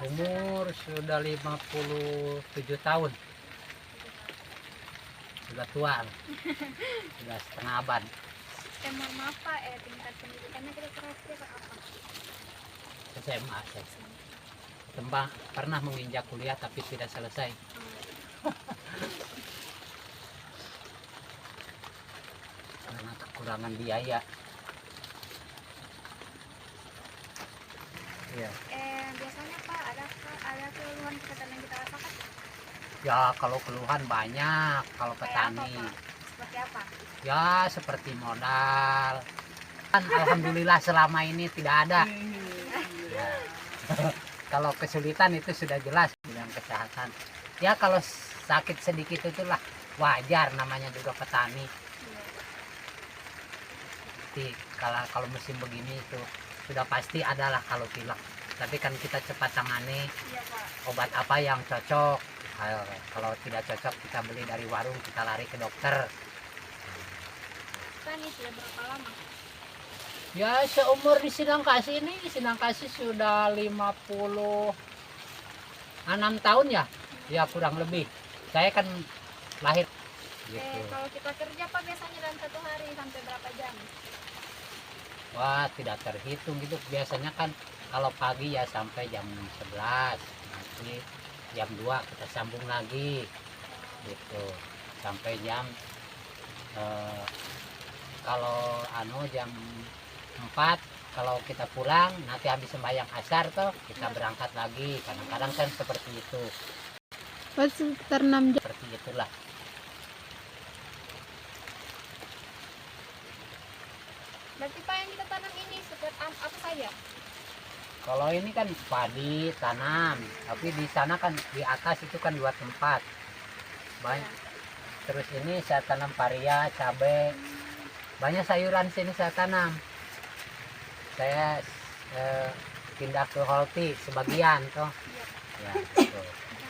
Umur sudah 57 tahun. Sudah tua. Sudah setengah abad. Mohon maaf Pak, tingkat pendidikannya kita terakhir apa? SMA saya. Pernah menginjak kuliah tapi tidak selesai. Karena kekurangan biaya. Ya. Biasanya Pak, ada keluhan kesehatan yang kita rasakan? Ya kalau keluhan banyak kalau Kayak petani. apa, Pak? Seperti apa? Ya seperti modal. Kan alhamdulillah selama ini tidak ada. Ya. Kalau kesulitan itu sudah jelas bidang kesehatan. Ya kalau sakit sedikit itulah wajar, namanya juga petani. Jadi kalau musim begini itu sudah pasti adalah kalau pilek. Tapi kan kita cepat tangani. Iya Pak. Obat apa yang cocok. Kalau tidak cocok kita beli dari warung, kita lari ke dokter. Petani sudah berapa lama? Ya seumur di Sinangkasih ini, Sinangkasih sudah 56 tahun ya. Ya kurang lebih. Saya kan lahir gitu. Kalau kita kerja Pak biasanya dalam satu hari sampai berapa jam? Wah tidak terhitung gitu. Biasanya kan kalau pagi ya sampai jam 11. Nanti jam 2 kita sambung lagi gitu. Sampai jam kalau jam 4 kalau kita pulang nanti habis sembahyang asar tuh kita berangkat lagi. Kadang-kadang kan seperti itu. Sekitar 6 jam. Seperti itulah. Berarti Pak yang kita tanam ini seperti apa saja? Kalau ini kan padi tanam, tapi di sana kan di atas itu kan 2 tempat. Banyak. Terus ini saya tanam paria, cabai, banyak sayuran sini saya tanam. Saya pindah ke Holti sebagian toh. Iya. Ya, gitu.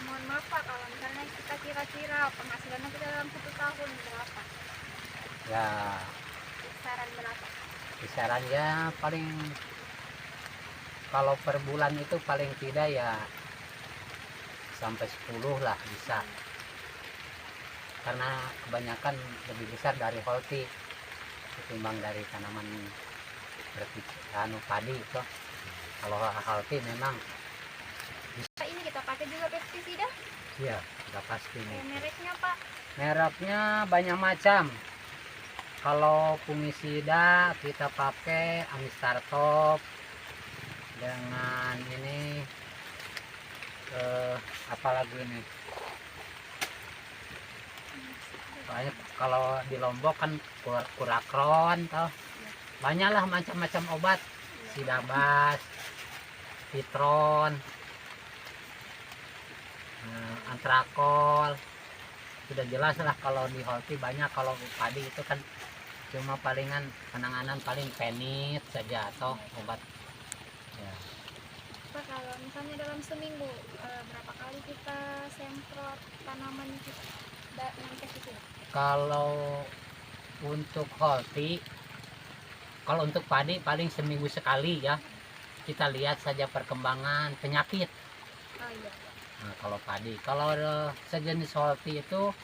Mohon maaf Pak, kalau misalnya kita kira-kira penghasilannya kita dalam 1 tahun berapa? Ya, Saran berapa? kisarannya paling kalau per bulan itu paling tidak ya sampai 10 lah bisa. Karena kebanyakan lebih besar dari Holti ketimbang dari tanaman seperti padi itu. Kalau Holti memang Pak, ini kita pakai juga pestisida? ya sudah pasti nih. Mereknya Pak? Mereknya banyak macam. Kalau fungisida kita pakai Amistartop dengan ini apalagi ini. Soalnya kalau di Lombok kan kurakron toh. Banyaklah macam-macam obat. Sidabas, Citron, antrakol. Sudah jelas lah kalau di Holti banyak. Kalau padi itu kan cuma palingan penanganan paling penit saja atau obat ya. Pak, kalau misalnya dalam seminggu berapa kali kita semprot tanaman kita dengan pestisida? Kalau untuk Holti, kalau untuk padi paling seminggu sekali ya. Kita lihat saja perkembangan penyakit. Oh iya. Nah, kalau padi, kalau sejenis Holti itu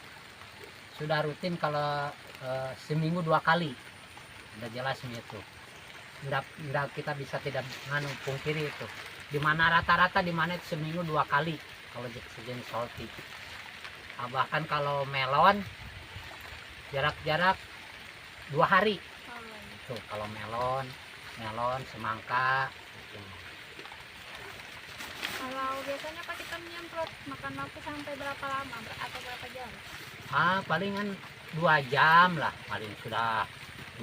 sudah rutin kalau seminggu 2 kali. Udah jelas itu. Nggak kita bisa tidak pungkiri itu. Dimana rata-rata dimana itu seminggu 2 kali kalau sejenis Holti. Bahkan kalau melon jarak-jarak 2 hari. Oh, iya. Tuh kalau melon semangka gitu. Kalau biasanya Pak kita menyemprot makan waktu sampai berapa lama atau berapa jam? Palingan 2 jam lah, paling sudah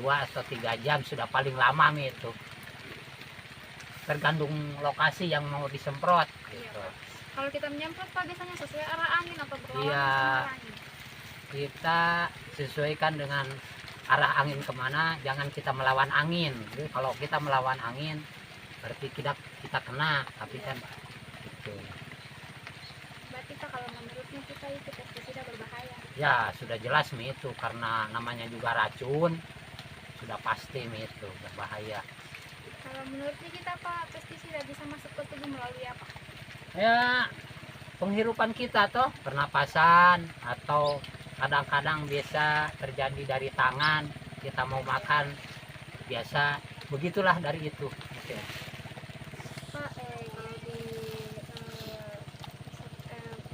2 atau 3 jam sudah paling lama itu. Tergantung lokasi yang mau disemprot gitu. Iya, kalau kita menyemprot Pak biasanya sesuai arah angin atau berlawanan Iya. sama angin? Kita sesuaikan dengan arah angin kemana, jangan kita melawan angin. Jadi kalau kita melawan angin berarti kita kena, tapi kan gitu. Berarti Pak kalau menurutnya kita itu pestisida berbahaya? Ya sudah jelas itu karena namanya juga racun, sudah pasti itu berbahaya. Kalau menurutnya kita Pak pestisida bisa masuk ke tubuh melalui apa? Ya penghirupan kita toh, pernapasan, atau kadang-kadang biasa terjadi dari tangan, kita mau makan biasa begitulah dari itu. Oke. Pak, kalau di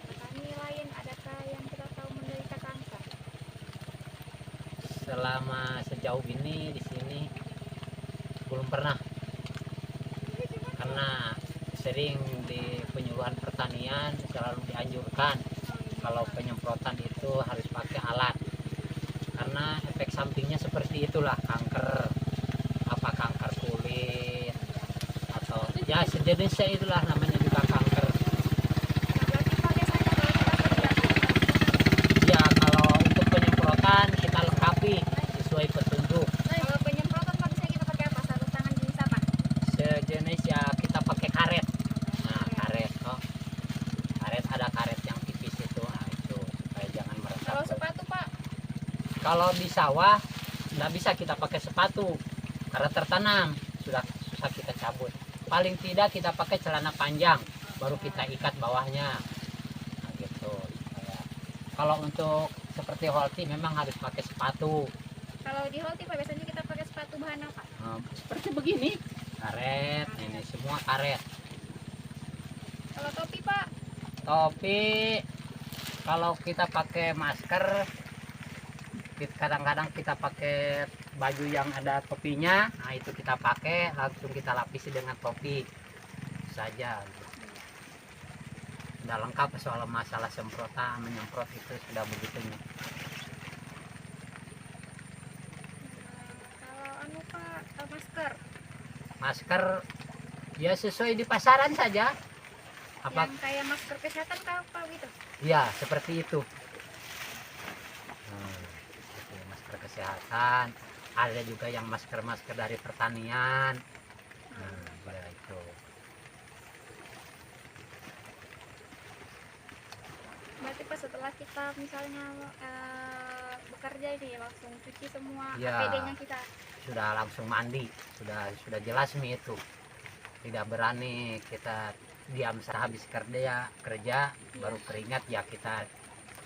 petani lain adakah yang kita tahu menderita kanker? Selama sejauh ini di sini belum pernah, karena sering di penyuluhan pertanian selalu dianjurkan kalau penyemprotan itu harus pakai alat, karena efek sampingnya seperti itulah, kanker, apa kanker kulit atau ya sejenisnya, itulah namanya juga kanker. Nah, berarti Pak biasanya kalau kita kerja Ya kalau untuk penyemprotan kita lengkapi sesuai petunjuk. kalau penyemprotan Pak biasanya kita pakai apa? Sarung tangan jenis apa? Sejenis ya kita pakai karet. Nah karet, oh karet, ada karet yang tipis itu, nah itu supaya jangan meresap. Kalau sepatu Pak, Kalau di sawah nggak bisa kita pakai sepatu karena tertanam, sudah susah kita cabut. Paling tidak kita pakai celana panjang, baru kita ikat bawahnya. Nah, gitu. Kalau untuk seperti holti memang harus pakai sepatu. kalau di holti Pak biasanya kita pakai sepatu bahan apa? Seperti begini, karet, ini semua karet. Kalau topi Pak, Topi kalau kita pakai masker, kadang-kadang kita pakai baju yang ada topinya, nah itu kita pakai langsung kita lapisi dengan topi saja. Sudah lengkap soal masalah semprotan, menyemprot itu sudah begitunya. kalau anu Pak, masker Masker ya sesuai di pasaran saja. Apa? yang kayak masker kesehatan kah Pak gitu? Ya seperti itu. Itu masker kesehatan. Ada juga yang masker-masker dari pertanian. Ya itu. Berarti Pak setelah kita misalnya bekerja ini langsung cuci semua Ya. APD-nya kita. Sudah langsung mandi, sudah jelas nih itu. Tidak berani kita diam sehabis kerja baru keringat, ya kita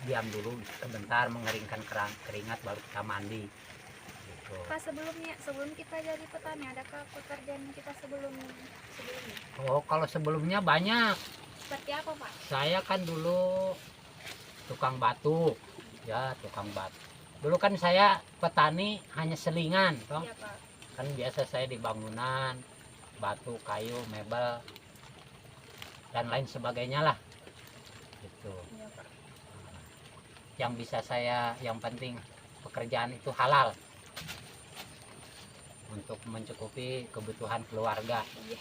diam dulu sebentar mengeringkan keringat baru kita mandi gitu. Pak sebelum kita jadi petani adakah pekerjaan kita sebelumnya? Oh kalau sebelumnya banyak. Seperti apa Pak? Saya kan dulu tukang batu, ya tukang batu. Dulu kan saya petani hanya selingan toh. Iya Pak. Kan biasa saya di bangunan, batu, kayu, mebel dan lain sebagainya lah gitu. Iya Pak. Yang bisa saya, yang penting pekerjaan itu halal untuk mencukupi kebutuhan keluarga. Iya.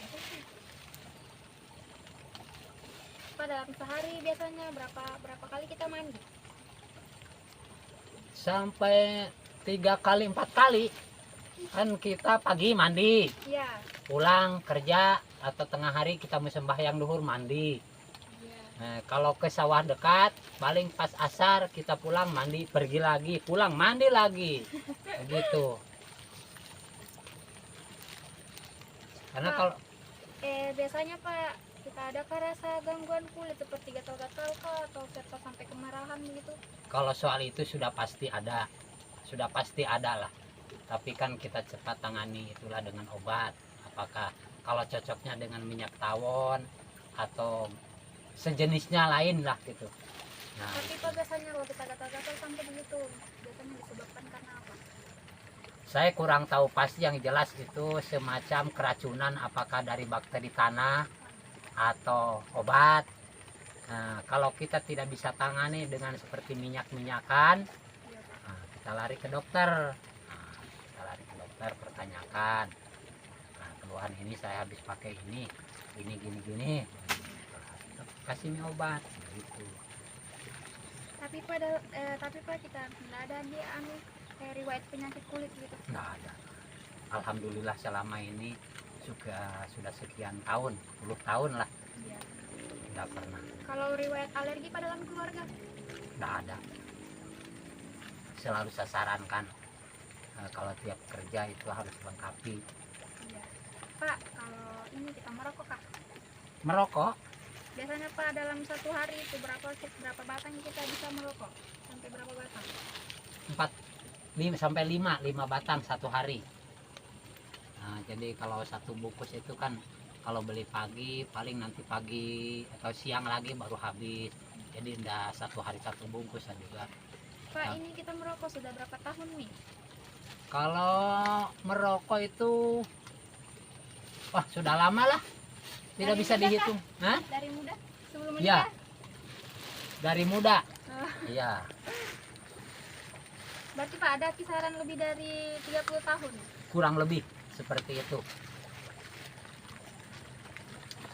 Pak dalam sehari biasanya berapa kali kita mandi? Sampai 3 kali 4 kali. Kan kita pagi mandi, Iya. pulang kerja atau tengah hari kita mau sembahyang duhur mandi. Iya. Nah, kalau ke sawah dekat paling pas asar kita pulang mandi, pergi lagi, pulang mandi lagi. Begitu. Karena Pak, kalau biasanya Pak kita adakah rasa gangguan kulit seperti gatal-gatal kah atau serta sampai kemarahan begitu? kalau soal itu sudah pasti ada. Sudah pasti ada lah. Tapi kan kita cepat tangani itulah dengan obat. Apakah kalau cocoknya dengan minyak tawon atau sejenisnya lain lah gitu. Nah, Tapi Pak biasanya kalau kita gatal-gatal sampai begitu biasanya disebabkan karena apa? saya kurang tahu pasti, yang jelas itu semacam keracunan, apakah dari bakteri tanah atau obat. Nah, kalau kita tidak bisa tangani dengan seperti minyak-minyakan, Iya Pak. nah, kita lari ke dokter. Nah, kita lari ke dokter, pertanyakan. Nah, keluhan ini saya habis pakai ini gini. Nah, kasih ini obat gitu. Tapi Pak kita nggak ada di riwayat penyakit kulit gitu. Nggak ada. Alhamdulillah selama ini sudah sekian tahun, 10 tahun lah, Iya. nggak pernah. Kalau riwayat alergi pada dalam keluarga? Nggak ada. Selalu saya sarankan kalau tiap kerja itu harus lengkapi. Iya. Pak, kalau ini kita merokok kah? Merokok Biasanya Pak dalam satu hari itu berapa batang kita bisa merokok? Sampai berapa batang? 5 batang satu hari. Nah, jadi kalau satu bungkus itu kan kalau beli pagi paling nanti pagi atau siang lagi baru habis. Jadi enggak satu hari satu bungkus juga. Pak, Nah. ini kita merokok sudah berapa tahun nih? Kalau merokok itu wah sudah lama lah. Tidak Dari bisa muda dihitung. Hah? Dari muda? Sebelum Iya. menikah? Dari muda. Oh. Iya. Berarti Pak ada kisaran lebih dari 30 tahun? Kurang lebih seperti itu.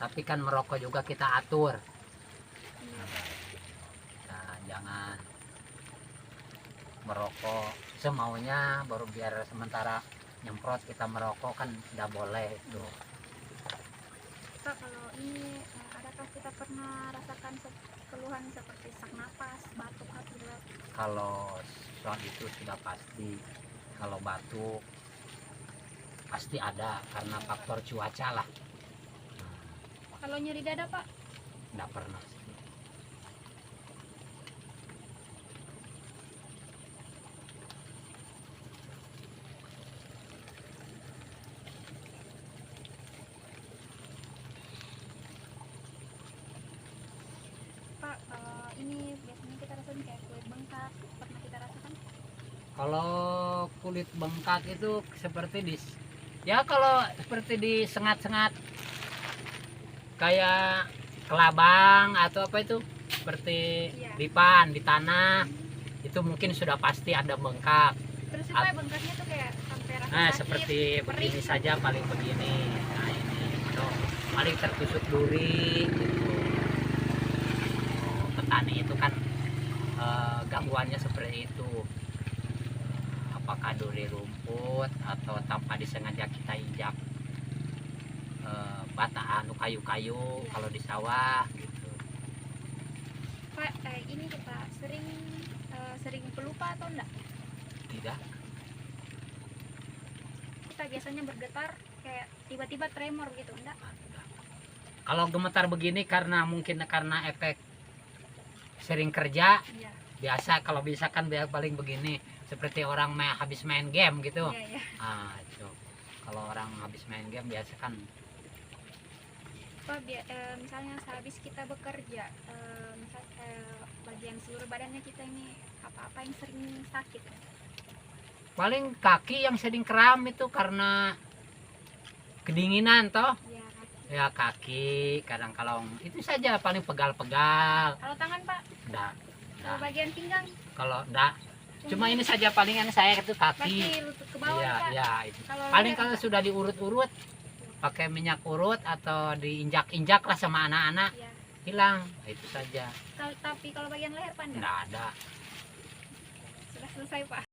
Tapi kan merokok juga kita atur. Iya. Nah, jangan merokok semaunya baru biar sementara nyemprot kita merokok kan tidak boleh itu. Pak, kalau ini adakah kita pernah rasakan keluhan seperti sesak napas, batuk, atau pilek? Kalau soal itu sudah pasti. Kalau batuk pasti ada karena faktor cuaca lah. Kalau nyeri dada Pak? Tidak pernah. Pak, kalau ini biasanya kita rasain kayak kulit bengkak, pernah kita rasakan? Kalau kulit bengkak itu seperti ya kalau seperti disengat-sengat kayak kelabang atau apa itu seperti Iya. lipan di tanah itu mungkin sudah pasti ada bengkak. Terus itu Pak, bengkaknya tuh kayak sampai rasa Nah sakit, seperti begini perih. saja paling begini. Nah ini itu paling tertusuk duri gitu. Petani itu kan gangguannya seperti itu. Apakah duri rumput atau tanpa disengaja kita injak bata kayu-kayu kalau di sawah gitu. Pak, ini kita sering pelupa atau enggak? Tidak. Kita biasanya bergetar kayak tiba-tiba tremor gitu, enggak? Kalau gemetar begini mungkin karena efek sering kerja. Iya. Biasa kalau bisa kan paling begini seperti orang habis main game gitu. Iya, iya. Itu kalau orang habis main game biasa kan. Pak, misalnya sehabis kita bekerja, bagian seluruh badannya kita ini apa yang sering sakit? Paling kaki yang sering kram itu karena kedinginan toh. Iya, kaki. Ya kaki kadang kalau itu saja paling pegal-pegal. Kalau tangan Pak, Enggak. kalau bagian pinggang, Kalau enggak cuma ini saja palingan saya itu berarti kaki. lutut ke bawah Iya, Pak. iya itu. Kalau Paling leher, kalau Pak? sudah diurut-urut pakai minyak urut atau diinjak-injak lah sama anak-anak Iya. hilang. Itu saja. Tapi kalau bagian leher Pak enggak? Enggak ada. Sudah selesai Pak.